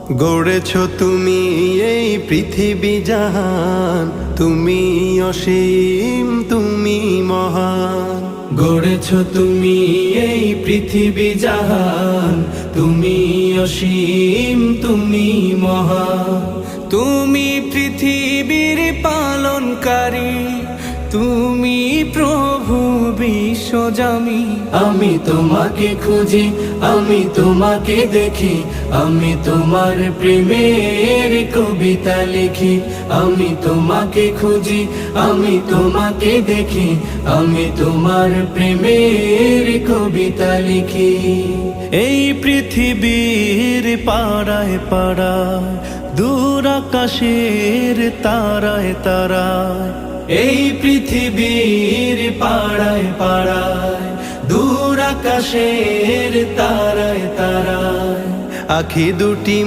গড়েছ তুমি এই পৃথিবী জাহান, তুমি অসীম তুমি মহান। গড়েছ তুমি এই পৃথিবী জাহান, তুমি অসীম তুমি মহান। তুমি পৃথিবীর পালনকারী, তুমি প্রভু বিশ্বজামি। আমি তোমাকে খুঁজি, আমি তোমাকে দেখি, আমি তোমার প্রেমের কবিতা লিখি। আমি তোমাকে খুঁজি, আমি তোমাকে দেখি, আমি তোমার প্রেমের কবিতা লিখি। এই পৃথিবীর পাড়ায় পাড়ায়, দূর আকাশের তারায় তারায়, এই পৃথিবীর পাড়ায় পাড়ায়, দূর আকাশের তারায় তারায়, আখি দুটি